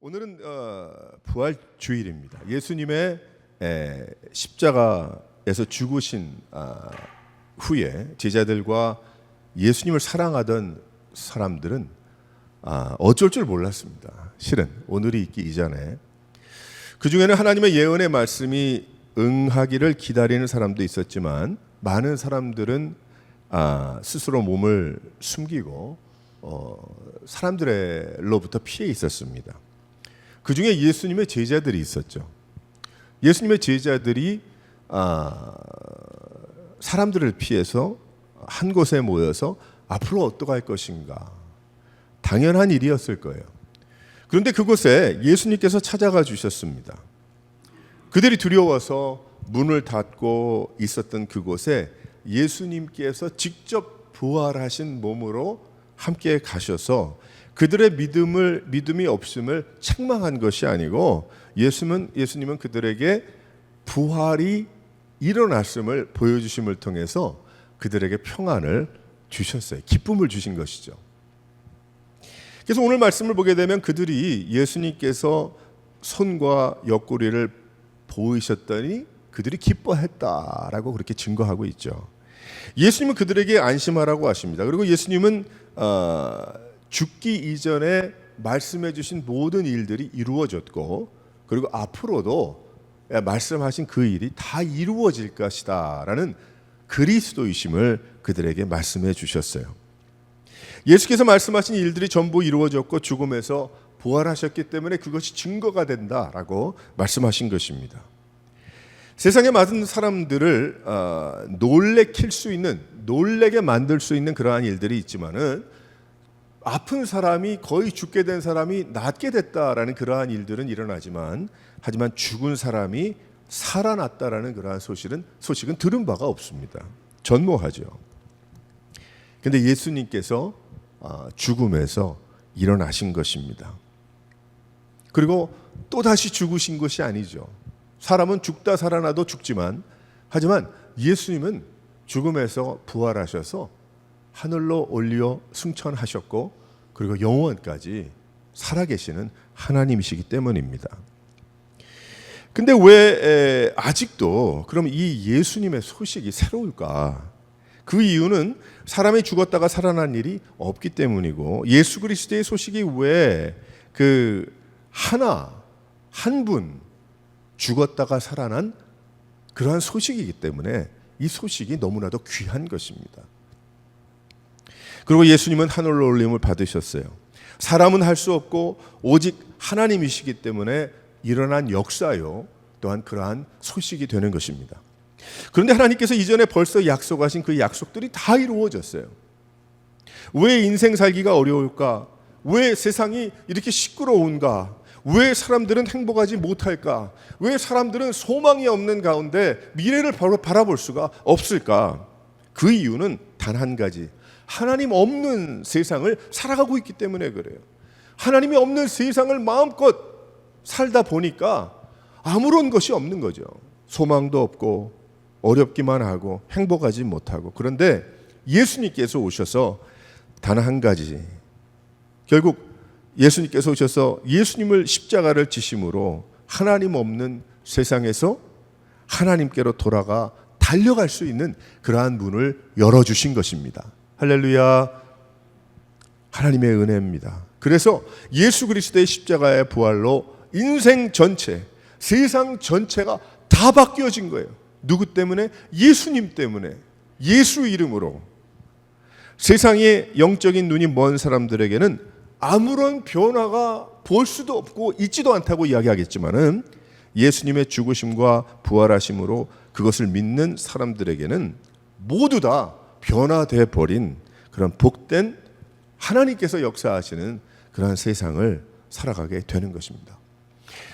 오늘은 부활 주일입니다. 예수님의 십자가에서 죽으신 후에 제자들과 예수님을 사랑하던 사람들은 어쩔 줄 몰랐습니다. 실은 오늘이 있기 이전에 그 중에는 하나님의 예언의 말씀이 응하기를 기다리는 사람도 있었지만 많은 사람들은 스스로 몸을 숨기고 사람들로부터 피해 있었습니다. 그 중에 예수님의 제자들이 있었죠. 예수님의 제자들이 사람들을 피해서 한 곳에 모여서 앞으로 어떡할 것인가, 당연한 일이었을 거예요. 그런데 그곳에 예수님께서 찾아가 주셨습니다. 그들이 두려워서 문을 닫고 있었던 그곳에 예수님께서 직접 부활하신 몸으로 함께 가셔서 그들의 믿음이 없음을 책망한 것이 아니고 예수님은 그들에게 부활이 일어났음을 보여주심을 통해서 그들에게 평안을 주셨어요. 기쁨을 주신 것이죠. 그래서 오늘 말씀을 보게 되면 그들이 예수님께서 손과 옆구리를 보이셨더니 그들이 기뻐했다라고 그렇게 증거하고 있죠. 예수님은 그들에게 안심하라고 하십니다. 그리고 예수님은 죽기 이전에 말씀해 주신 모든 일들이 이루어졌고 그리고 앞으로도 말씀하신 그 일이 다 이루어질 것이다 라는 그리스도이심을 그들에게 말씀해 주셨어요. 예수께서 말씀하신 일들이 전부 이루어졌고 죽음에서 부활하셨기 때문에 그것이 증거가 된다라고 말씀하신 것입니다. 세상에 많은 사람들을 놀래게 만들 수 있는 그러한 일들이 있지만은 아픈 사람이 거의 죽게 된 사람이 낫게 됐다라는 그러한 일들은 일어나지만 하지만 죽은 사람이 살아났다라는 그러한 소식은 들은 바가 없습니다. 전무하죠. 그런데 예수님께서 죽음에서 일어나신 것입니다. 그리고 또다시 죽으신 것이 아니죠. 사람은 죽다 살아나도 죽지만 하지만 예수님은 죽음에서 부활하셔서 하늘로 올려 승천하셨고 그리고 영원까지 살아계시는 하나님이시기 때문입니다. 근데 왜 아직도 그럼 이 예수님의 소식이 새로울까? 그 이유는 사람이 죽었다가 살아난 일이 없기 때문이고 예수 그리스도의 소식이 왜 한 분 죽었다가 살아난 그러한 소식이기 때문에 이 소식이 너무나도 귀한 것입니다. 그리고 예수님은 하늘로 올림을 받으셨어요. 사람은 할 수 없고 오직 하나님이시기 때문에 일어난 역사요 또한 그러한 소식이 되는 것입니다. 그런데 하나님께서 이전에 벌써 약속하신 그 약속들이 다 이루어졌어요. 왜 인생 살기가 어려울까? 왜 세상이 이렇게 시끄러운가? 왜 사람들은 행복하지 못할까? 왜 사람들은 소망이 없는 가운데 미래를 바라볼 수가 없을까? 그 이유는 단 한 가지. 하나님 없는 세상을 살아가고 있기 때문에 그래요. 하나님이 없는 세상을 마음껏 살다 보니까 아무런 것이 없는 거죠. 소망도 없고 어렵기만 하고 행복하지 못하고. 그런데 예수님께서 오셔서 단 한 가지, 결국 예수님께서 오셔서 예수님을 십자가를 지심으로 하나님 없는 세상에서 하나님께로 돌아가 달려갈 수 있는 그러한 문을 열어주신 것입니다. 할렐루야. 하나님의 은혜입니다. 그래서 예수 그리스도의 십자가의 부활로 인생 전체, 세상 전체가 다 바뀌어진 거예요. 누구 때문에? 예수님 때문에. 예수 이름으로. 세상의 영적인 눈이 먼 사람들에게는 아무런 변화가 볼 수도 없고 있지도 않다고 이야기하겠지만은 예수님의 죽으심과 부활하심으로 그것을 믿는 사람들에게는 모두 다 변화돼 버린 그런 복된 하나님께서 역사하시는 그런 세상을 살아가게 되는 것입니다.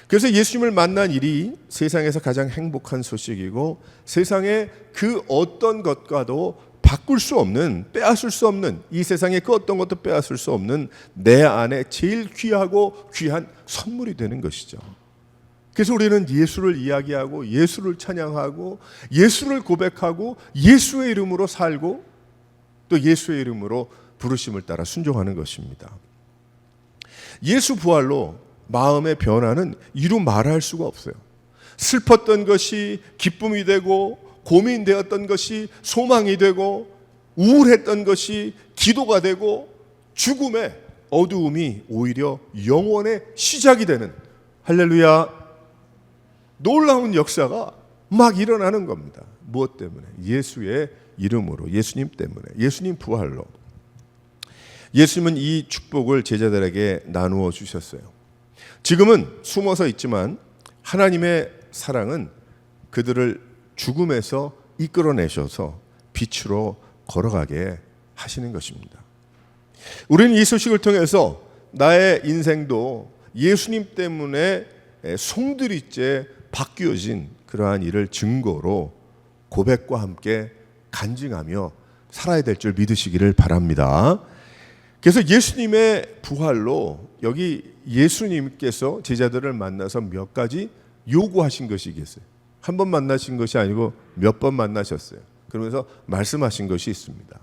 그래서 예수님을 만난 일이 세상에서 가장 행복한 소식이고 세상의 그 어떤 것과도 바꿀 수 없는, 빼앗을 수 없는, 이 세상의 그 어떤 것도 빼앗을 수 없는 내 안에 제일 귀하고 귀한 선물이 되는 것이죠. 그래서 우리는 예수를 이야기하고 예수를 찬양하고 예수를 고백하고 예수의 이름으로 살고 또 예수의 이름으로 부르심을 따라 순종하는 것입니다. 예수 부활로 마음의 변화는 이루 말할 수가 없어요. 슬펐던 것이 기쁨이 되고, 고민되었던 것이 소망이 되고, 우울했던 것이 기도가 되고, 죽음의 어두움이 오히려 영원의 시작이 되는, 할렐루야, 놀라운 역사가 막 일어나는 겁니다. 무엇 때문에? 예수의 이름으로, 예수님 때문에, 예수님 부활로. 예수님은 이 축복을 제자들에게 나누어 주셨어요. 지금은 숨어서 있지만 하나님의 사랑은 그들을 죽음에서 이끌어내셔서 빛으로 걸어가게 하시는 것입니다. 우리는 이 소식을 통해서 나의 인생도 예수님 때문에 송두리째 바뀌어진 그러한 일을 증거로 고백과 함께 간증하며 살아야 될 줄 믿으시기를 바랍니다. 그래서 예수님의 부활로 여기 예수님께서 제자들을 만나서 몇 가지 요구하신 것이 있어요. 한 번 만나신 것이 아니고 몇 번 만나셨어요. 그러면서 말씀하신 것이 있습니다.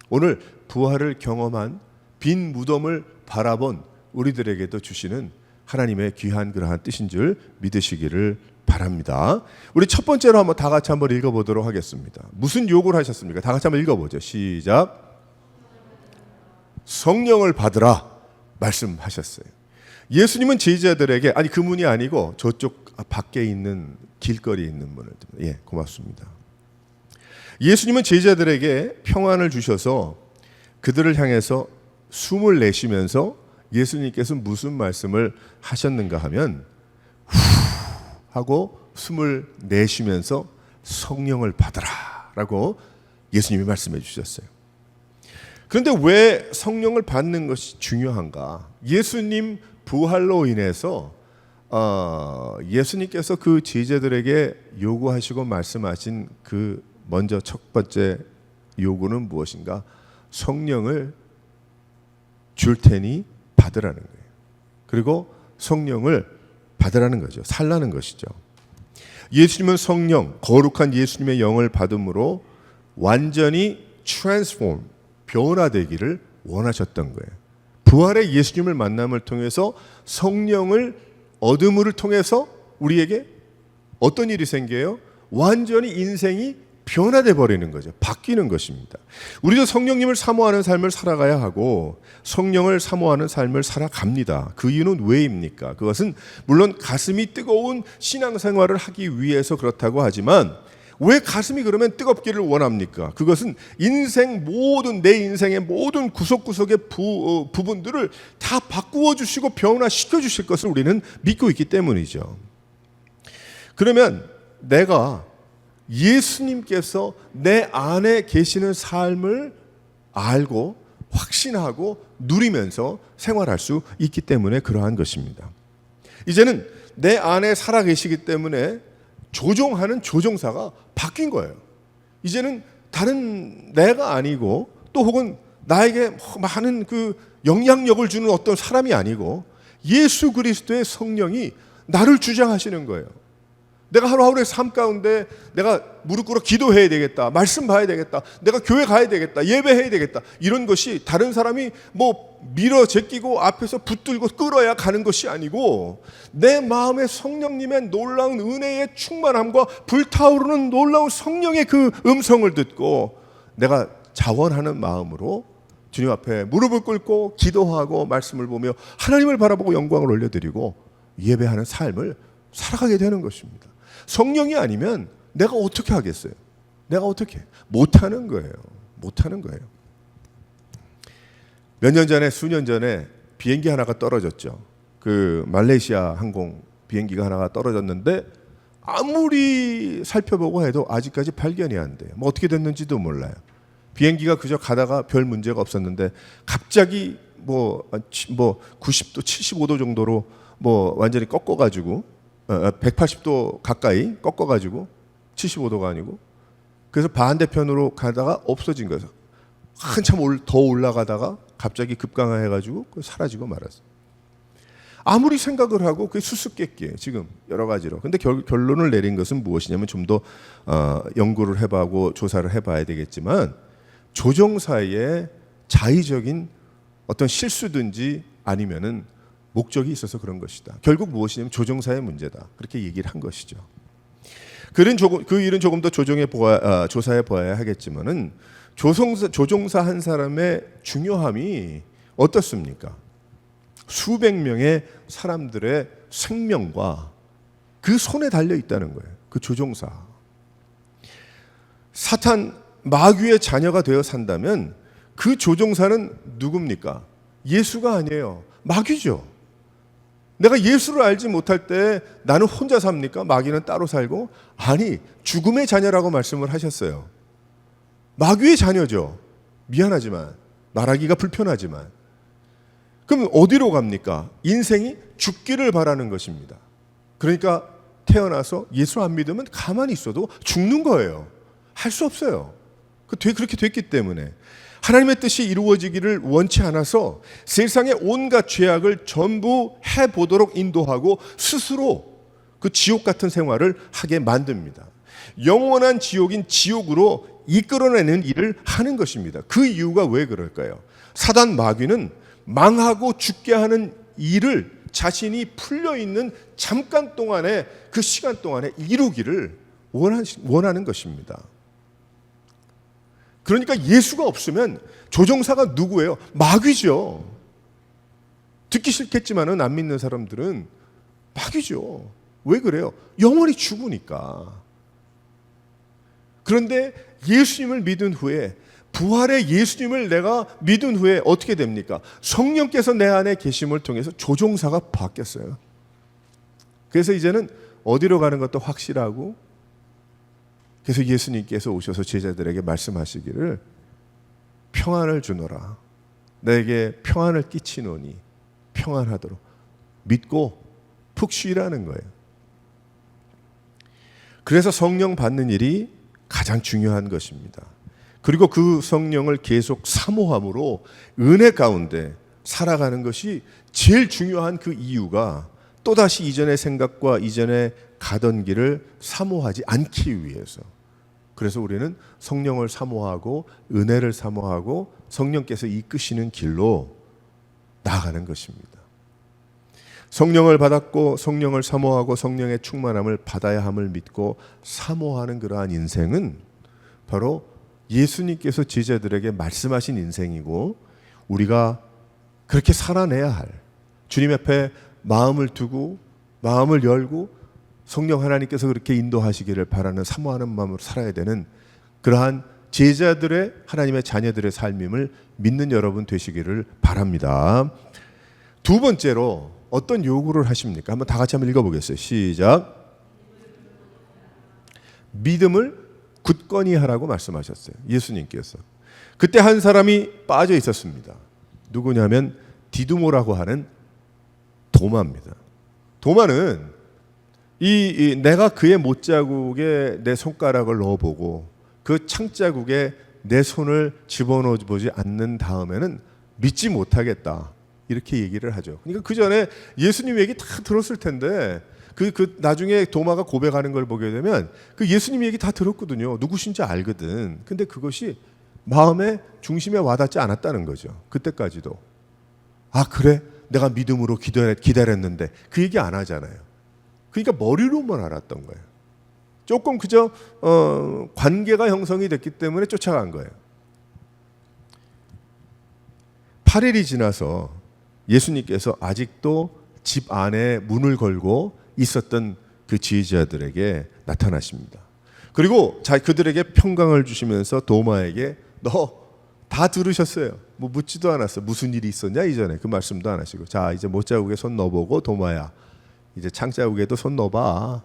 오늘 부활을 경험한 빈 무덤을 바라본 우리들에게도 주시는 하나님의 귀한 그러한 뜻인 줄 믿으시기를 바랍니다. 우리 첫 번째로 한번 다 같이 한번 읽어보도록 하겠습니다. 무슨 요구를 하셨습니까? 다 같이 한번 읽어보죠. 시작. 성령을 받으라 말씀하셨어요. 예수님은 제자들에게, 아니 그 문이 아니고 저쪽 밖에 있는 길거리에 있는 문을, 예, 고맙습니다. 예수님은 제자들에게 평안을 주셔서 그들을 향해서 숨을 내쉬면서 예수님께서 무슨 말씀을 하셨는가 하면 후 하고 숨을 내쉬면서 성령을 받으라 라고 예수님이 말씀해 주셨어요. 그런데 왜 성령을 받는 것이 중요한가? 예수님 부활로 인해서 예수님께서 그 제자들에게 요구하시고 말씀하신 그 먼저 첫 번째 요구는 무엇인가? 성령을 줄 테니 받으라는 거예요. 그리고 성령을 받으라는 거죠. 살라는 것이죠. 예수님은 성령, 거룩한 예수님의 영을 받음으로 완전히 transform, 변화되기를 원하셨던 거예요. 부활의 예수님을 만남을 통해서 성령을 얻음을 통해서 우리에게 어떤 일이 생겨요? 완전히 인생이 변화돼 버리는 거죠. 바뀌는 것입니다. 우리도 성령님을 사모하는 삶을 살아가야 하고 성령을 사모하는 삶을 살아갑니다. 그 이유는 왜입니까? 그것은 물론 가슴이 뜨거운 신앙생활을 하기 위해서 그렇다고 하지만 왜 가슴이 그러면 뜨겁기를 원합니까? 그것은 인생 모든, 내 인생의 모든 구석구석의 부분들을 다 바꾸어 주시고 변화시켜 주실 것을 우리는 믿고 있기 때문이죠. 그러면 내가 예수님께서 내 안에 계시는 삶을 알고 확신하고 누리면서 생활할 수 있기 때문에 그러한 것입니다. 이제는 내 안에 살아 계시기 때문에 조종하는 조종사가 바뀐 거예요. 이제는 다른 내가 아니고 또 혹은 나에게 많은 그 영향력을 주는 어떤 사람이 아니고 예수 그리스도의 성령이 나를 주장하시는 거예요. 내가 하루하루의 삶 가운데 내가 무릎 꿇어 기도해야 되겠다, 말씀 봐야 되겠다, 내가 교회 가야 되겠다, 예배해야 되겠다, 이런 것이 다른 사람이 뭐 밀어 제끼고 앞에서 붙들고 끌어야 가는 것이 아니고 내 마음에 성령님의 놀라운 은혜의 충만함과 불타오르는 놀라운 성령의 그 음성을 듣고 내가 자원하는 마음으로 주님 앞에 무릎을 꿇고 기도하고 말씀을 보며 하나님을 바라보고 영광을 올려드리고 예배하는 삶을 살아가게 되는 것입니다. 성령이 아니면 내가 어떻게 하겠어요? 내가 어떻게 해? 못하는 거예요. 못하는 거예요. 몇 년 전에, 수년 전에 비행기 하나가 떨어졌죠. 그 말레이시아 항공 비행기가 하나가 떨어졌는데 아무리 살펴보고 해도 아직까지 발견이 안 돼요. 뭐 어떻게 됐는지도 몰라요. 비행기가 그저 가다가 별 문제가 없었는데 갑자기 뭐 90도, 75도 정도로 뭐 완전히 꺾어가지고 180도 가까이 꺾어가지고 75도가 아니고 그래서 반대편으로 가다가 없어진 거예요. 한참 더 올라가다가 갑자기 급강하해가지고 사라지고 말았어요. 아무리 생각을 하고 그게 수수께끼예요. 지금 여러 가지로. 근데 결론을 내린 것은 무엇이냐면 좀 더 연구를 해보고 조사를 해봐야 되겠지만 조종사의 자의적인 어떤 실수든지 아니면은 목적이 있어서 그런 것이다. 결국 무엇이냐면 조종사의 문제다. 그렇게 얘기를 한 것이죠. 그 일은 조금 더 조사해 보아야 하겠지만은 조종사 한 사람의 중요함이 어떻습니까? 수백 명의 사람들의 생명과 그 손에 달려 있다는 거예요. 그 조종사. 사탄 마귀의 자녀가 되어 산다면 그 조종사는 누굽니까? 예수가 아니에요. 마귀죠. 내가 예수를 알지 못할 때 나는 혼자 삽니까? 마귀는 따로 살고? 아니, 죽음의 자녀라고 말씀을 하셨어요. 마귀의 자녀죠. 미안하지만, 말하기가 불편하지만. 그럼 어디로 갑니까? 인생이 죽기를 바라는 것입니다. 그러니까 태어나서 예수 안 믿으면 가만히 있어도 죽는 거예요. 할 수 없어요. 그렇게 됐기 때문에. 하나님의 뜻이 이루어지기를 원치 않아서 세상의 온갖 죄악을 전부 해보도록 인도하고 스스로 그 지옥 같은 생활을 하게 만듭니다. 영원한 지옥인 지옥으로 이끌어내는 일을 하는 것입니다. 그 이유가 왜 그럴까요? 사단 마귀는 망하고 죽게 하는 일을 자신이 풀려있는 잠깐 동안에 그 시간 동안에 이루기를 원하는 것입니다. 그러니까 예수가 없으면 조종사가 누구예요? 마귀죠. 듣기 싫겠지만은 안 믿는 사람들은 마귀죠. 왜 그래요? 영원히 죽으니까. 그런데 예수님을 믿은 후에, 부활의 예수님을 내가 믿은 후에 어떻게 됩니까? 성령께서 내 안에 계심을 통해서 조종사가 바뀌었어요. 그래서 이제는 어디로 가는 것도 확실하고, 그래서 예수님께서 오셔서 제자들에게 말씀하시기를 평안을 주노라. 내게 평안을 끼치노니 평안하도록 믿고 푹 쉬라는 거예요. 그래서 성령 받는 일이 가장 중요한 것입니다. 그리고 그 성령을 계속 사모함으로 은혜 가운데 살아가는 것이 제일 중요한 그 이유가 또다시 이전의 생각과 이전에 가던 길을 사모하지 않기 위해서. 그래서 우리는 성령을 사모하고 은혜를 사모하고 성령께서 이끄시는 길로 나아가는 것입니다. 성령을 받았고 성령을 사모하고 성령의 충만함을 받아야 함을 믿고 사모하는 그러한 인생은 바로 예수님께서 제자들에게 말씀하신 인생이고 우리가 그렇게 살아내야 할, 주님 앞에 마음을 두고 마음을 열고 성령 하나님께서 그렇게 인도하시기를 바라는 사모하는 마음으로 살아야 되는 그러한 제자들의, 하나님의 자녀들의 삶임을 믿는 여러분 되시기를 바랍니다. 두 번째로 어떤 요구를 하십니까? 한번 다 같이 한번 읽어보겠어요. 시작. 믿음을 굳건히 하라고 말씀하셨어요. 예수님께서. 그때 한 사람이 빠져 있었습니다. 누구냐면 디두모라고 하는 도마입니다. 도마는 내가 그의 못자국에 내 손가락을 넣어보고 그 창자국에 내 손을 집어넣어 보지 않는 다음에는 믿지 못하겠다. 이렇게 얘기를 하죠. 그러니까 그 전에 예수님 얘기 다 들었을 텐데 나중에 도마가 고백하는 걸 보게 되면 그 예수님 얘기 다 들었거든요. 누구신지 알거든. 근데 그것이 마음의 중심에 와닿지 않았다는 거죠. 그때까지도. 아 그래? 내가 믿음으로 기다렸는데 그 얘기 안 하잖아요. 그러니까 머리로만 알았던 거예요. 조금 그저 관계가 형성이 됐기 때문에 쫓아간 거예요. 8일이 지나서 예수님께서 아직도 집 안에 문을 걸고 있었던 그 지휘자들에게 나타나십니다. 그리고 그들에게 평강을 주시면서 도마에게 너 다 들으셨어요. 뭐 묻지도 않았어. 무슨 일이 있었냐 이전에 그 말씀도 안 하시고 자 이제 못자국에 손 넣어보고 도마야 이제 창자국에도 손 넣어봐.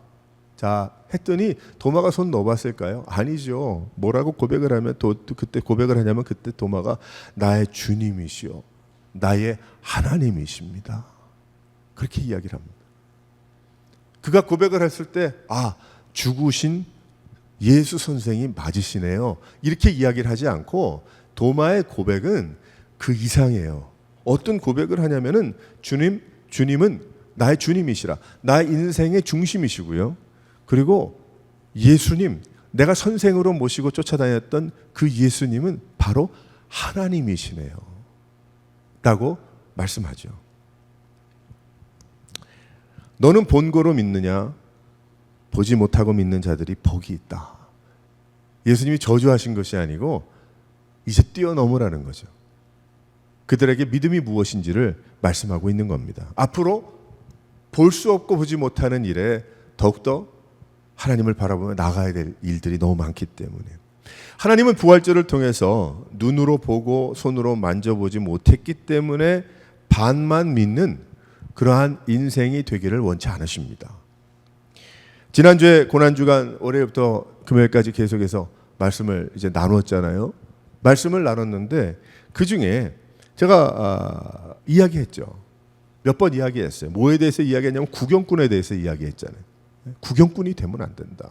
자 했더니 도마가 손 넣어봤을까요? 아니죠. 뭐라고 고백을 하면 그때 고백을 하냐면 그때 도마가 나의 주님이시오 나의 하나님이십니다. 그렇게 이야기를 합니다. 그가 고백을 했을 때 죽으신 예수 선생이 맞으시네요. 이렇게 이야기를 하지 않고 도마의 고백은 그 이상이에요. 어떤 고백을 하냐면은 주님은 나의 주님이시라. 나의 인생의 중심이시고요. 그리고 예수님, 내가 선생으로 모시고 쫓아다녔던 그 예수님은 바로 하나님이시네요. 라고 말씀하죠. 너는 본고로 믿느냐? 보지 못하고 믿는 자들이 복이 있다. 예수님이 저주하신 것이 아니고 이제 뛰어넘으라는 거죠. 그들에게 믿음이 무엇인지를 말씀하고 있는 겁니다. 앞으로 볼 수 없고 보지 못하는 일에 더욱더 하나님을 바라보며 나가야 될 일들이 너무 많기 때문에, 하나님은 부활절을 통해서 눈으로 보고 손으로 만져보지 못했기 때문에 반만 믿는 그러한 인생이 되기를 원치 않으십니다. 지난주에 고난주간 월요일부터 금요일까지 계속해서 말씀을 이제 나눴잖아요. 말씀을 나눴는데 그 중에 제가 이야기했죠. 몇 번 이야기했어요. 뭐에 대해서 이야기했냐면 구경꾼에 대해서 이야기했잖아요. 구경꾼이 되면 안 된다.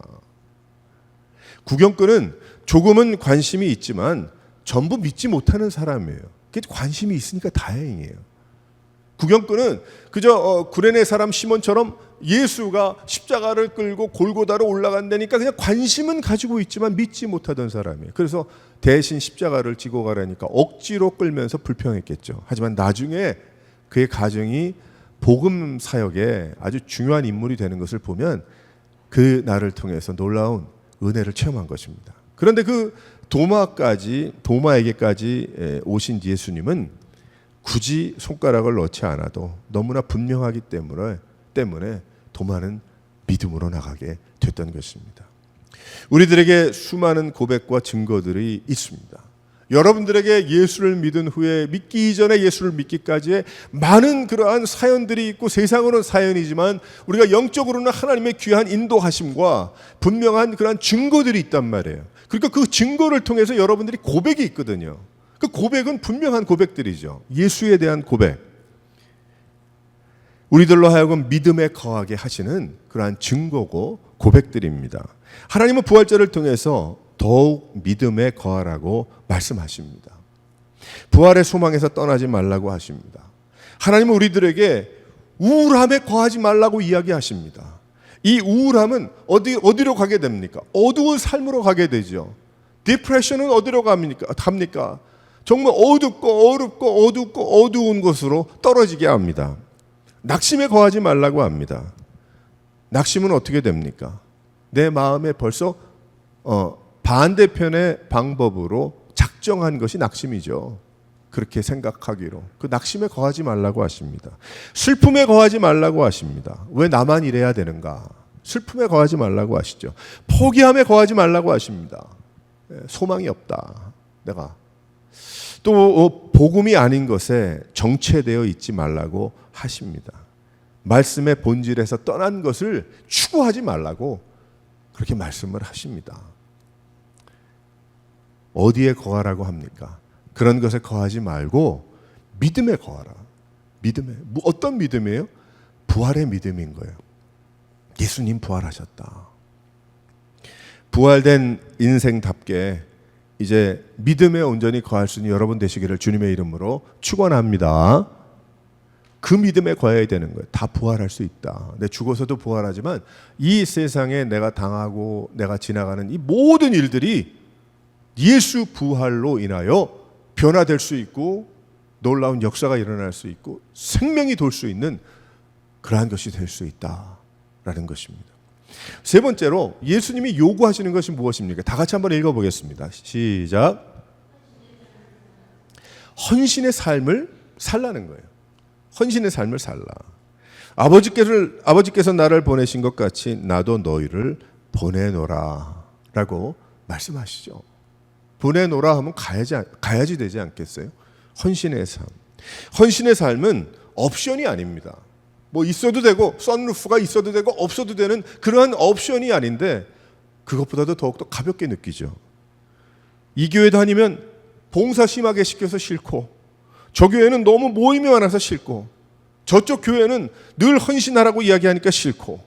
구경꾼은 조금은 관심이 있지만 전부 믿지 못하는 사람이에요. 관심이 있으니까 다행이에요. 구경꾼은 그저 구레네 사람 시몬처럼 예수가 십자가를 끌고 골고다로 올라간다니까 그냥 관심은 가지고 있지만 믿지 못하던 사람이에요. 그래서 대신 십자가를 지고 가라니까 억지로 끌면서 불평했겠죠. 하지만 나중에 그의 가정이 복음 사역에 아주 중요한 인물이 되는 것을 보면 그 날을 통해서 놀라운 은혜를 체험한 것입니다. 그런데 그 도마에게까지 오신 예수님은 굳이 손가락을 넣지 않아도 너무나 분명하기 때문에 도마는 믿음으로 나가게 됐던 것입니다. 우리들에게 수많은 고백과 증거들이 있습니다. 여러분들에게 예수를 믿은 후에 믿기 이전에 예수를 믿기까지의 많은 그러한 사연들이 있고, 세상으로는 사연이지만 우리가 영적으로는 하나님의 귀한 인도하심과 분명한 그러한 증거들이 있단 말이에요. 그러니까 그 증거를 통해서 여러분들이 고백이 있거든요. 그 고백은 분명한 고백들이죠. 예수에 대한 고백. 우리들로 하여금 믿음에 거하게 하시는 그러한 증거고 고백들입니다. 하나님은 부활절을 통해서 더욱 믿음에 거하라고 말씀하십니다. 부활의 소망에서 떠나지 말라고 하십니다. 하나님은 우리들에게 우울함에 거하지 말라고 이야기하십니다. 이 우울함은 어디로 가게 됩니까? 어두운 삶으로 가게 되죠. 디프레션은 어디로 갑니까? 정말 어둡고 어두운 곳으로 떨어지게 합니다. 낙심에 거하지 말라고 합니다. 낙심은 어떻게 됩니까? 내 마음에 벌써 반대편의 방법으로 작정한 것이 낙심이죠. 그렇게 생각하기로. 그 낙심에 거하지 말라고 하십니다. 슬픔에 거하지 말라고 하십니다. 왜 나만 이래야 되는가? 슬픔에 거하지 말라고 하시죠. 포기함에 거하지 말라고 하십니다. 소망이 없다. 내가. 또 복음이 아닌 것에 정체되어 있지 말라고 하십니다. 말씀의 본질에서 떠난 것을 추구하지 말라고 그렇게 말씀을 하십니다. 어디에 거하라고 합니까? 그런 것에 거하지 말고 믿음에 거하라. 믿음에. 어떤 믿음이에요? 부활의 믿음인 거예요. 예수님 부활하셨다. 부활된 인생답게 이제 믿음에 온전히 거할 수 있는 여러분 되시기를 주님의 이름으로 축원합니다. 그 믿음에 거해야 되는 거예요. 다 부활할 수 있다. 내 죽어서도 부활하지만 이 세상에 내가 당하고 내가 지나가는 이 모든 일들이 예수 부활로 인하여 변화될 수 있고 놀라운 역사가 일어날 수 있고 생명이 돌 수 있는 그러한 것이 될 수 있다라는 것입니다. 세 번째로 예수님이 요구하시는 것이 무엇입니까? 다 같이 한번 읽어보겠습니다. 시작. 헌신의 삶을 살라는 거예요. 헌신의 삶을 살라. 아버지께서 나를 보내신 것 같이 나도 너희를 보내노라 라고 말씀하시죠. 보내노라 하면 가야지 되지 않겠어요? 헌신의 삶. 헌신의 삶은 옵션이 아닙니다. 뭐 있어도 되고 선루프가 있어도 되고 없어도 되는 그러한 옵션이 아닌데 그것보다도 더욱더 가볍게 느끼죠. 이 교회 다니면 봉사 심하게 시켜서 싫고 저 교회는 너무 모임이 많아서 싫고 저쪽 교회는 늘 헌신하라고 이야기하니까 싫고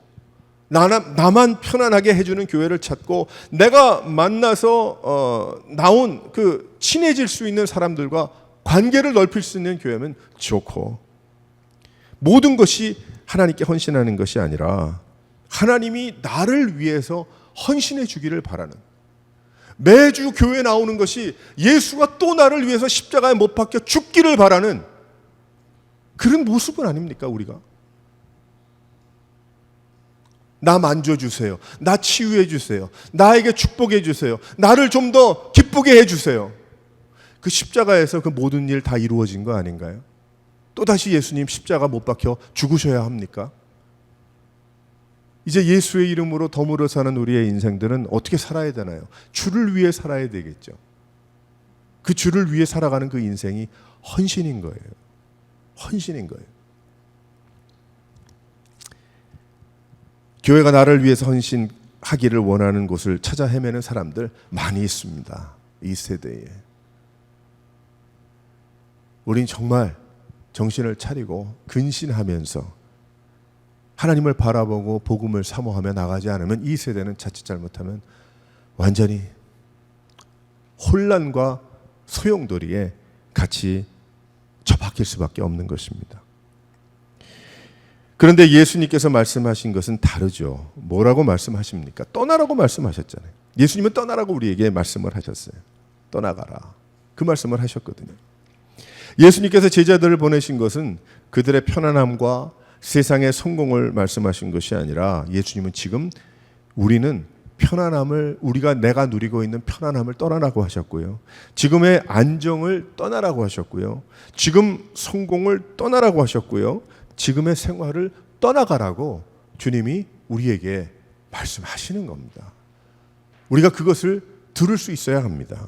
나만 편안하게 해주는 교회를 찾고 내가 만나서 나온 그 친해질 수 있는 사람들과 관계를 넓힐 수 있는 교회면 좋고 모든 것이 하나님께 헌신하는 것이 아니라 하나님이 나를 위해서 헌신해 주기를 바라는 매주 교회 나오는 것이 예수가 또 나를 위해서 십자가에 못 박혀 죽기를 바라는 그런 모습은 아닙니까 우리가? 나 만져주세요. 나 치유해 주세요. 나에게 축복해 주세요. 나를 좀 더 기쁘게 해 주세요. 그 십자가에서 그 모든 일 다 이루어진 거 아닌가요? 또다시 예수님 십자가 못 박혀 죽으셔야 합니까? 이제 예수의 이름으로 덤으로 사는 우리의 인생들은 어떻게 살아야 되나요? 주를 위해 살아야 되겠죠. 그 주를 위해 살아가는 그 인생이 헌신인 거예요. 헌신인 거예요. 교회가 나를 위해서 헌신하기를 원하는 곳을 찾아 헤매는 사람들 많이 있습니다. 이 세대에. 우린 정말 정신을 차리고 근신하면서 하나님을 바라보고 복음을 사모하며 나가지 않으면 이 세대는 자칫 잘못하면 완전히 혼란과 소용돌이에 같이 처박힐 수밖에 없는 것입니다. 그런데 예수님께서 말씀하신 것은 다르죠. 뭐라고 말씀하십니까? 떠나라고 말씀하셨잖아요. 예수님은 떠나라고 우리에게 말씀을 하셨어요. 떠나가라. 그 말씀을 하셨거든요. 예수님께서 제자들을 보내신 것은 그들의 편안함과 세상의 성공을 말씀하신 것이 아니라 예수님은 지금 우리는 편안함을 내가 누리고 있는 편안함을 떠나라고 하셨고요. 지금의 안정을 떠나라고 하셨고요. 지금 성공을 떠나라고 하셨고요. 지금의 생활을 떠나가라고 주님이 우리에게 말씀하시는 겁니다. 우리가 그것을 들을 수 있어야 합니다.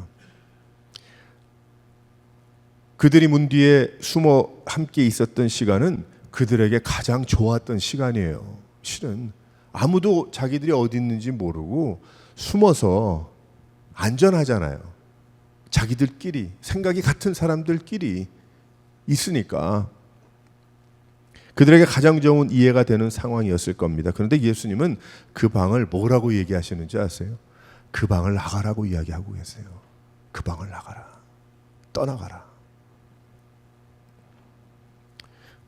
그들이 문 뒤에 숨어 함께 있었던 시간은 그들에게 가장 좋았던 시간이에요. 실은 아무도 자기들이 어디 있는지 모르고 숨어서 안전하잖아요. 자기들끼리, 생각이 같은 사람들끼리 있으니까 그들에게 가장 좋은 이해가 되는 상황이었을 겁니다. 그런데 예수님은 그 방을 뭐라고 얘기하시는지 아세요? 그 방을 나가라고 이야기하고 계세요. 그 방을 나가라. 떠나가라.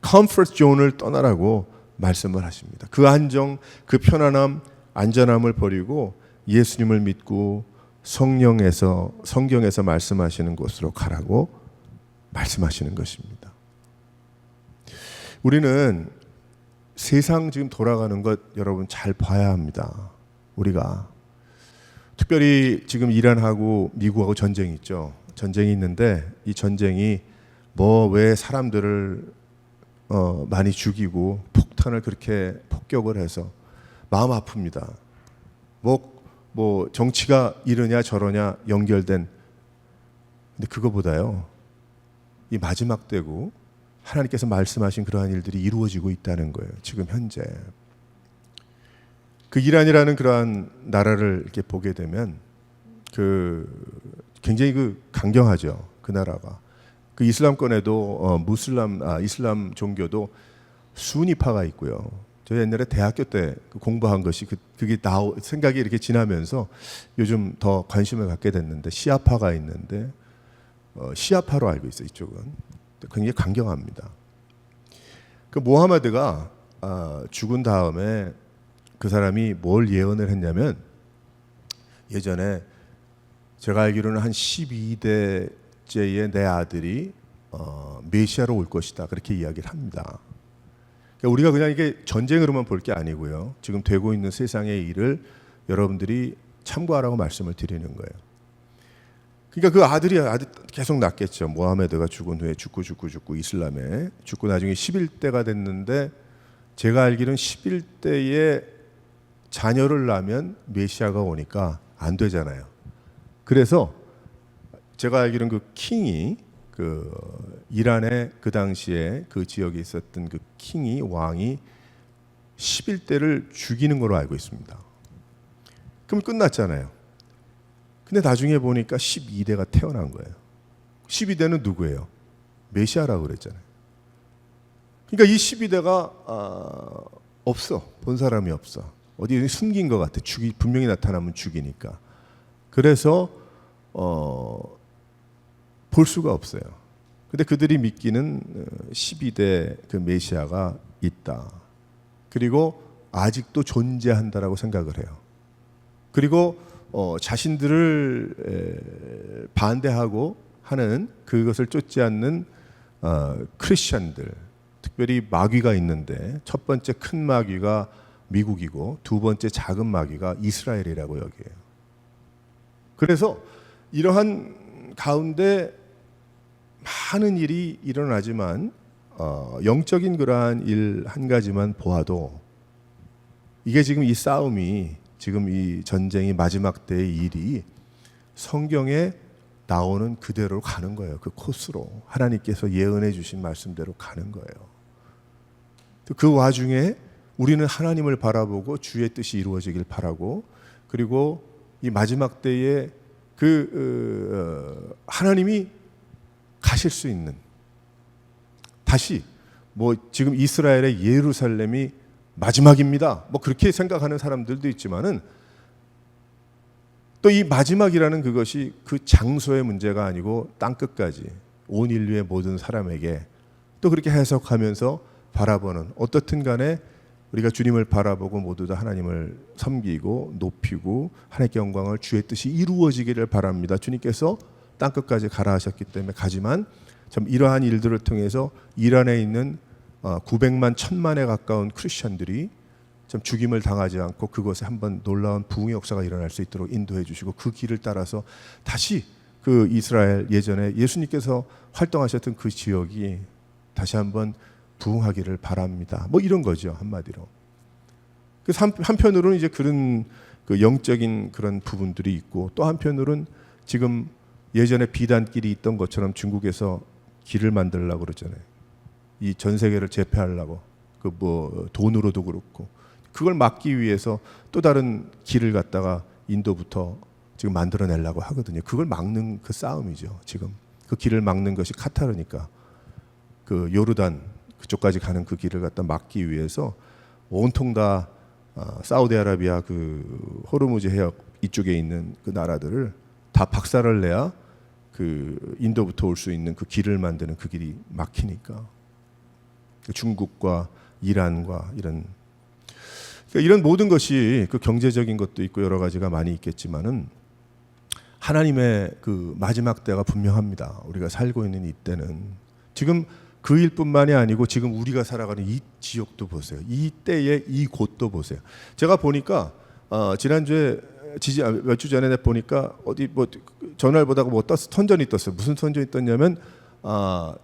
컴포트 존을 떠나라고 말씀을 하십니다. 그 안정, 그 편안함, 안전함을 버리고 예수님을 믿고 성경에서 말씀하시는 곳으로 가라고 말씀하시는 것입니다. 우리는 세상 지금 돌아가는 것 여러분 잘 봐야 합니다. 우리가 특별히 지금 이란하고 미국하고 전쟁이 있죠. 전쟁이 있는데 이 전쟁이 왜 사람들을 많이 죽이고 폭탄을 그렇게 폭격을 해서 마음 아픕니다. 뭐 정치가 이러냐 저러냐 연결된, 근데 그거보다요 이 마지막 때고 하나님께서 말씀하신 그러한 일들이 이루어지고 있다는 거예요. 지금 현재 그 이란이라는 그러한 나라를 이렇게 보게 되면 굉장히 강경하죠. 그 나라가. 그 이슬람권에도 이슬람 종교도 수니파가 있고요. 저 옛날에 대학교 때 공부한 것이 그게 생각이 이렇게 지나면서 요즘 더 관심을 갖게 됐는데 시아파가 있는데 시아파로 알고 있어요. 이쪽은 굉장히 강경합니다. 그 모하메드가 죽은 다음에 그 사람이 뭘 예언을 했냐면 예전에 제가 알기로는 한 12대째의 내 아들이 메시아로 올 것이다. 그렇게 이야기를 합니다. 그러니까 우리가 그냥 이게 전쟁으로만 볼 게 아니고요. 지금 되고 있는 세상의 일을 여러분들이 참고하라고 말씀을 드리는 거예요. 그러니까 그 아들이 계속 낳겠죠. 모하메드가 죽은 후에 죽고 이슬람에 죽고 나중에 11대가 됐는데 제가 알기로는 11대에 자녀를 낳으면 메시아가 오니까 안 되잖아요. 그래서 제가 알기로는 그 킹이 이란의 그 당시에 그 지역에 있었던 그 킹이 왕이 11대를 죽이는 걸로 알고 있습니다. 그럼 끝났잖아요. 근데 나중에 보니까 12대가 태어난 거예요. 12대는 누구예요? 메시아라고 그랬잖아요. 그러니까 이 12대가 없어. 본 사람이 없어. 어디 숨긴 것 같아. 분명히 나타나면 죽이니까. 그래서 볼 수가 없어요. 근데 그들이 믿기는 12대 그 메시아가 있다. 그리고 아직도 존재한다라고 생각을 해요. 그리고 자신들을 반대하고 하는 그것을 쫓지 않는 크리스천들, 특별히 마귀가 있는데 첫 번째 큰 마귀가 미국이고 두 번째 작은 마귀가 이스라엘이라고 여겨요. 그래서 이러한 가운데 많은 일이 일어나지만 영적인 그러한 일 한 가지만 보아도 이게 지금 이 싸움이 지금 이 전쟁이 마지막 때의 일이 성경에 나오는 그대로 가는 거예요. 그 코스로 하나님께서 예언해 주신 말씀대로 가는 거예요. 그 와중에 우리는 하나님을 바라보고 주의 뜻이 이루어지길 바라고 그리고 이 마지막 때에 하나님이 가실 수 있는 다시 뭐 지금 이스라엘의 예루살렘이 마지막입니다. 뭐 그렇게 생각하는 사람들도 있지만은 또 이 마지막이라는 그것이 그 장소의 문제가 아니고 땅 끝까지 온 인류의 모든 사람에게 또 그렇게 해석하면서 바라보는 어떻든 간에 우리가 주님을 바라보고 모두 다 하나님을 섬기고 높이고 하나님께 영광을 주의 뜻이 이루어지기를 바랍니다. 주님께서 땅 끝까지 가라 하셨기 때문에 가지만 참 이러한 일들을 통해서 이란에 있는 900만 1000만에 가까운 크리스천들이 참 죽임을 당하지 않고 그것에 한번 놀라운 부흥의 역사가 일어날 수 있도록 인도해 주시고 그 길을 따라서 다시 그 이스라엘 예전에 예수님께서 활동하셨던 그 지역이 다시 한번 부흥하기를 바랍니다. 뭐 이런 거죠, 한마디로. 그래서 한편으로는 이제 그런 그 영적인 그런 부분들이 있고 또 한편으로는 지금 예전에 비단길이 있던 것처럼 중국에서 길을 만들려고 그러잖아요. 이 전 세계를 제패하려고 그 뭐 돈으로도 그렇고 그걸 막기 위해서 또 다른 길을 갖다가 인도부터 지금 만들어내려고 하거든요. 그걸 막는 그 싸움이죠. 지금 그 길을 막는 것이 카타르니까 그 요르단 그쪽까지 가는 그 길을 갖다 막기 위해서 온통 다 사우디아라비아 그 호르무즈 해역 이쪽에 있는 그 나라들을 다 박살을 내야 그 인도부터 올 수 있는 그 길을 만드는 그 길이 막히니까 중국과 이란과 이런 모든 것이 그 경제적인 것도 있고 여러 가지가 많이 있겠지만은 하나님의 그 마지막 때가 분명합니다. 우리가 살고 있는 이때는 지금 그 일뿐만이 아니고 지금 우리가 살아가는 이 지역도 보세요. 이 때의 이 곳도 보세요. 제가 보니까 지난주에 몇 주 전에 보니까 어디 뭐 전화를 보다가 뭐 선전이 떴어요. 무슨 선전이 떴냐면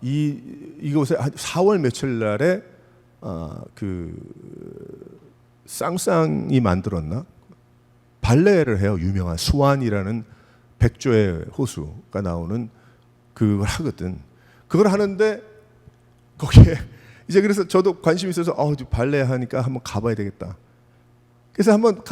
이곳에 4월 며칠 날에 그 쌍쌍이 만들었나 발레를 해요. 유명한 수완이라는 백조의 호수가 나오는 그걸 하거든. 그걸 하는데 거기에 이제 그래서 저도 관심 있어서 발레 하니까 한번 가봐야 되겠다. 그래서 한번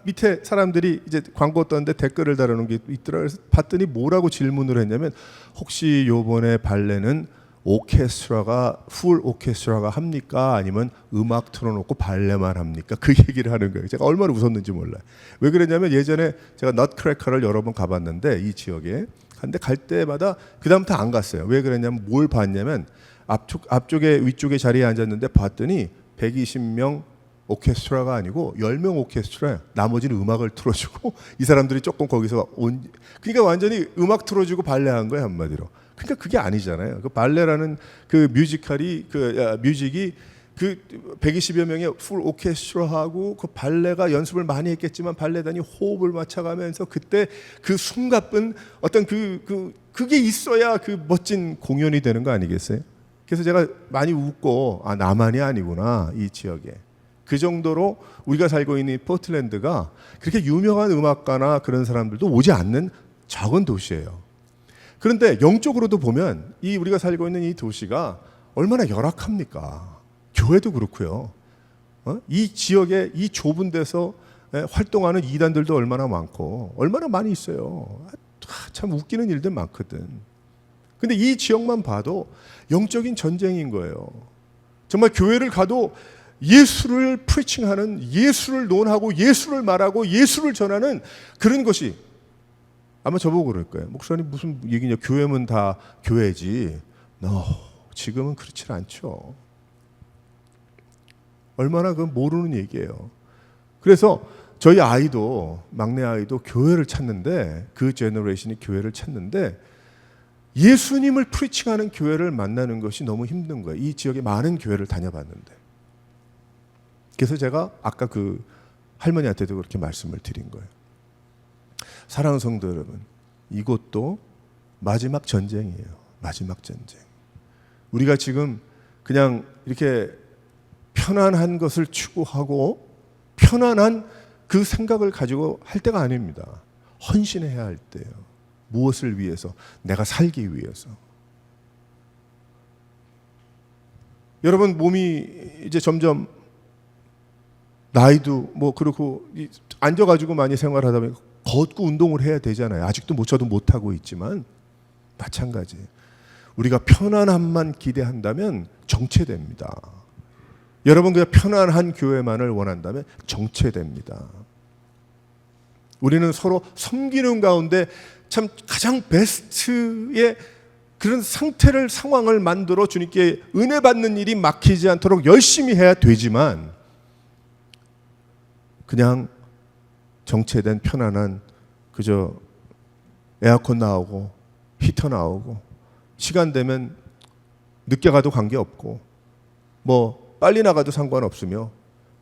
밑에 사람들이 이제 광고 떴는데 댓글을 달아놓은 게 있더라. 그래서 봤더니 뭐라고 질문을 했냐면 혹시 요번에 발레는 오케스트라가 풀 오케스트라가 합니까? 아니면 음악 틀어놓고 발레만 합니까? 그 얘기를 하는 거예요. 제가 얼마나 웃었는지 몰라요. 왜 그랬냐면 예전에 제가 넛크래커를 여러 번 가봤는데 이 지역에 근데 갈 때마다 그 다음부터 안 갔어요. 왜 그랬냐면 뭘 봤냐면 앞쪽에 위쪽에 자리에 앉았는데 봤더니 120명 오케스트라가 아니고 10명 오케스트라야. 나머지는 음악을 틀어주고 이 사람들이 조금 거기서 그러니까 완전히 음악 틀어주고 발레한 거예요, 한마디로. 그러니까 그게 아니잖아요. 그 발레라는 그 뮤직이 그 120여 명의 풀 오케스트라하고 그 발레가 연습을 많이 했겠지만 발레단이 호흡을 맞춰가면서 그때 그 숨가쁜 어떤 그게 있어야 그 멋진 공연이 되는 거 아니겠어요? 그래서 제가 많이 웃고 나만이 아니구나 이 지역에. 그 정도로 우리가 살고 있는 포틀랜드가 그렇게 유명한 음악가나 그런 사람들도 오지 않는 작은 도시예요. 그런데 영적으로도 보면 이 우리가 살고 있는 이 도시가 얼마나 열악합니까? 교회도 그렇고요. 이 지역에 이 좁은 데서 활동하는 이단들도 얼마나 많고 얼마나 많이 있어요. 참 웃기는 일들 많거든. 근데 이 지역만 봐도 영적인 전쟁인 거예요. 정말 교회를 가도 예수를 프리칭하는, 예수를 논하고 예수를 말하고 예수를 전하는 그런 것이 아마 저보고 그럴 거예요. 목사님 무슨 얘기냐? 교회면 다 교회지. 지금은 그렇지 않죠. 얼마나 그 모르는 얘기예요. 그래서 저희 아이도 막내 아이도 교회를 찾는데 그 제너레이션이 교회를 찾는데 예수님을 프리칭하는 교회를 만나는 것이 너무 힘든 거예요. 이 지역에 많은 교회를 다녀봤는데 그래서 제가 아까 그 할머니한테도 그렇게 말씀을 드린 거예요. 사랑하는 성도 여러분, 이것도 마지막 전쟁이에요. 마지막 전쟁. 우리가 지금 그냥 이렇게 편안한 것을 추구하고 편안한 그 생각을 가지고 할 때가 아닙니다. 헌신해야 할 때예요. 무엇을 위해서? 내가 살기 위해서. 여러분, 몸이 이제 점점 나이도 뭐 그렇고 앉아가지고 많이 생활하다 보면 걷고 운동을 해야 되잖아요. 아직도 저도 못하고 있지만 마찬가지예요. 우리가 편안함만 기대한다면 정체됩니다. 여러분, 그냥 편안한 교회만을 원한다면 정체됩니다. 우리는 서로 섬기는 가운데 참 가장 베스트의 그런 상태를, 상황을 만들어 주님께 은혜 받는 일이 막히지 않도록 열심히 해야 되지만, 그냥 정체된 편안한 그저 에어컨 나오고 히터 나오고 시간 되면 늦게 가도 관계없고 뭐 빨리 나가도 상관없으며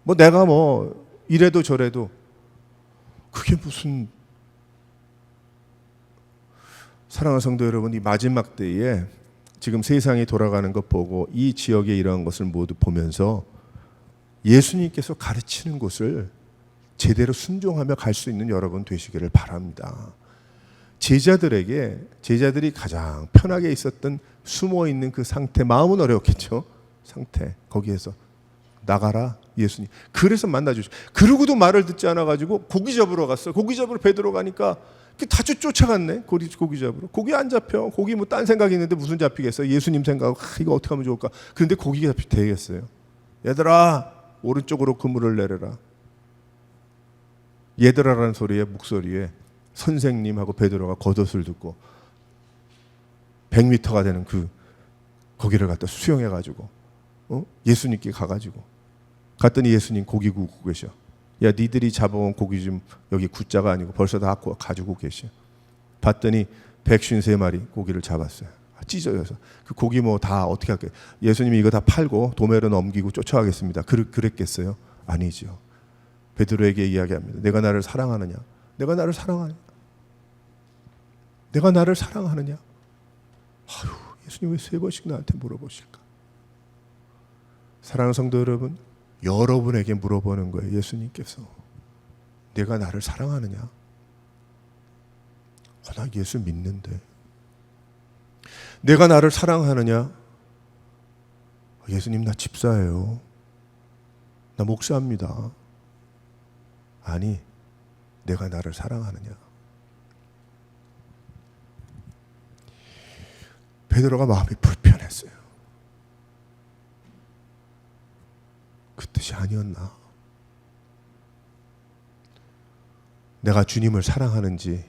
뭐 내가 뭐 이래도 저래도, 그게 무슨, 사랑하는 성도 여러분, 이 마지막 때에 지금 세상이 돌아가는 것 보고 이 지역에 이러한 것을 모두 보면서 예수님께서 가르치는 곳을 제대로 순종하며 갈 수 있는 여러분 되시기를 바랍니다. 제자들이 가장 편하게 있었던 숨어 있는 그 상태, 마음은 어려웠겠죠. 상태, 거기에서 나가라 예수님. 그래서 만나주죠. 그러고도 말을 듣지 않아가지고 고기 잡으러 갔어요. 고기 잡으러 베드로 가니까 다 쫓아갔네. 고기 잡으러. 고기 안 잡혀. 고기 뭐 딴 생각이 있는데 무슨 잡히겠어요. 예수님 생각하고 이거 어떻게 하면 좋을까. 그런데 고기가 되겠어요. 얘들아, 오른쪽으로 그물을 내려라. 얘들아라는 소리에, 목소리에 선생님하고 베드로가 겉옷을 듣고 100m가 되는 그 거기를 갖다 수영해가지고 예수님께 가가지고 갔더니 예수님 고기 굽고 계셔. 야, 니들이 잡아온 고기 좀 여기 굿자가 아니고 벌써 다 가지고 계셔. 봤더니 153마리 고기를 잡았어요. 찢어져서 그 고기 뭐 다 어떻게 할게요? 예수님이 이거 다 팔고 도매로 넘기고 쫓아가겠습니다. 그랬겠어요? 아니죠. 베드로에게 이야기합니다. 내가 나를 사랑하느냐? 내가 나를 사랑하느냐? 내가 나를 사랑하느냐? 아유, 예수님 왜 3번씩 나한테 물어보실까? 사랑하는 성도 여러분, 여러분에게 물어보는 거예요. 예수님께서 내가 나를 사랑하느냐? 나 예수 믿는데. 내가 나를 사랑하느냐? 예수님, 나 집사예요. 나 목사입니다. 아니, 내가 나를 사랑하느냐? 베드로가 마음이 불편했어요. 그 뜻이 아니었나? 내가 주님을 사랑하는지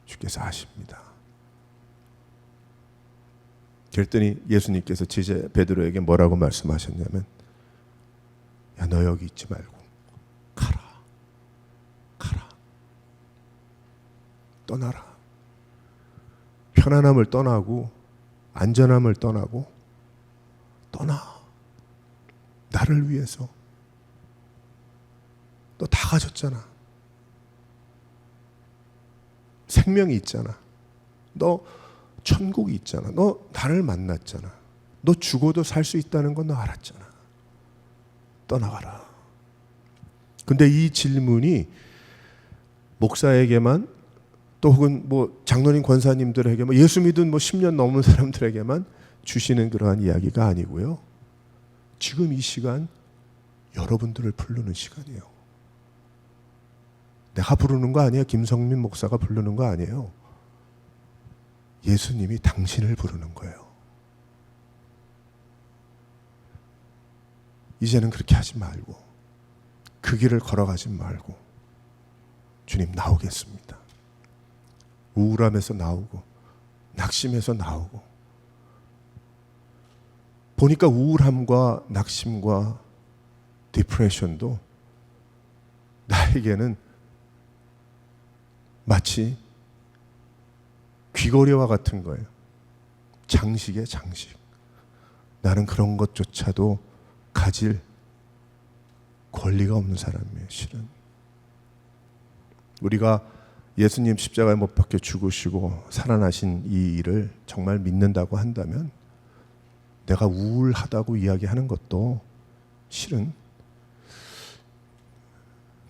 주께서 아십니다. 그랬더니 예수님께서 제자 베드로에게 뭐라고 말씀하셨냐면, 야, 너 여기 있지 말고 가라. 떠나라. 편안함을 떠나고 안전함을 떠나고 떠나. 나를 위해서. 너 다 가졌잖아. 생명이 있잖아. 너 천국이 있잖아. 너 나를 만났잖아. 너 죽어도 살 수 있다는 건 너 알았잖아. 떠나가라. 근데 이 질문이 목사에게만, 또 혹은 뭐 장로님 권사님들에게만, 예수 믿은 뭐 10년 넘은 사람들에게만 주시는 그러한 이야기가 아니고요. 지금 이 시간 여러분들을 부르는 시간이에요. 내가 부르는 거 아니에요. 김성민 목사가 부르는 거 아니에요. 예수님이 당신을 부르는 거예요. 이제는 그렇게 하지 말고, 그 길을 걸어가지 말고, 주님 나오겠습니다. 우울함에서 나오고 낙심에서 나오고, 보니까 우울함과 낙심과 디프레션도 나에게는 마치 귀걸이와 같은 거예요. 장식의 장식. 나는 그런 것조차도 가질 권리가 없는 사람이에요. 실은 우리가 예수님 십자가에 못 박혀 죽으시고 살아나신 이 일을 정말 믿는다고 한다면 내가 우울하다고 이야기하는 것도 실은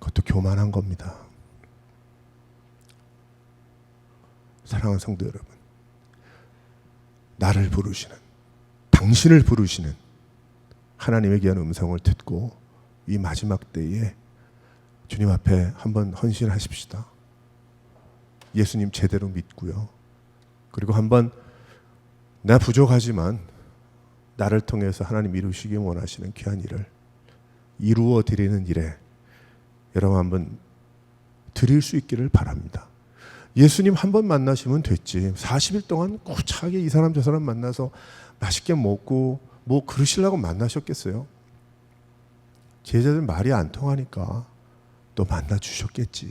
그것도 교만한 겁니다. 사랑하는 성도 여러분, 나를 부르시는, 당신을 부르시는 하나님의 귀한 음성을 듣고 이 마지막 때에 주님 앞에 한번 헌신하십시다. 예수님 제대로 믿고요. 그리고 한번 나 부족하지만 나를 통해서 하나님 이루시기 원하시는 귀한 일을 이루어 드리는 일에 여러분 한번 드릴 수 있기를 바랍니다. 예수님 한 번 만나시면 됐지. 40일 동안 고차게 이 사람 저 사람 만나서 맛있게 먹고 뭐 그러시려고 만나셨겠어요? 제자들 말이 안 통하니까 또 만나 주셨겠지.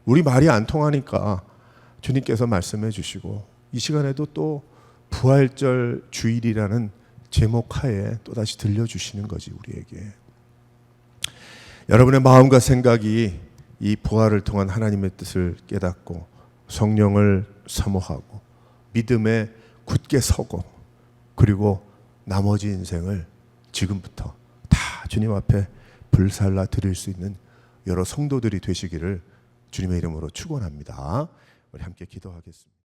우리 말이 안 통하니까 주님께서 말씀해 주시고 이 시간에도 또 부활절 주일이라는 제목 하에 또다시 들려주시는 거지 우리에게. 여러분의 마음과 생각이 이 부활을 통한 하나님의 뜻을 깨닫고 성령을 사모하고 믿음에 굳게 서고 그리고 나머지 인생을 지금부터 다 주님 앞에 불살라 드릴 수 있는 여러 성도들이 되시기를 주님의 이름으로 축원합니다. 우리 함께 기도하겠습니다.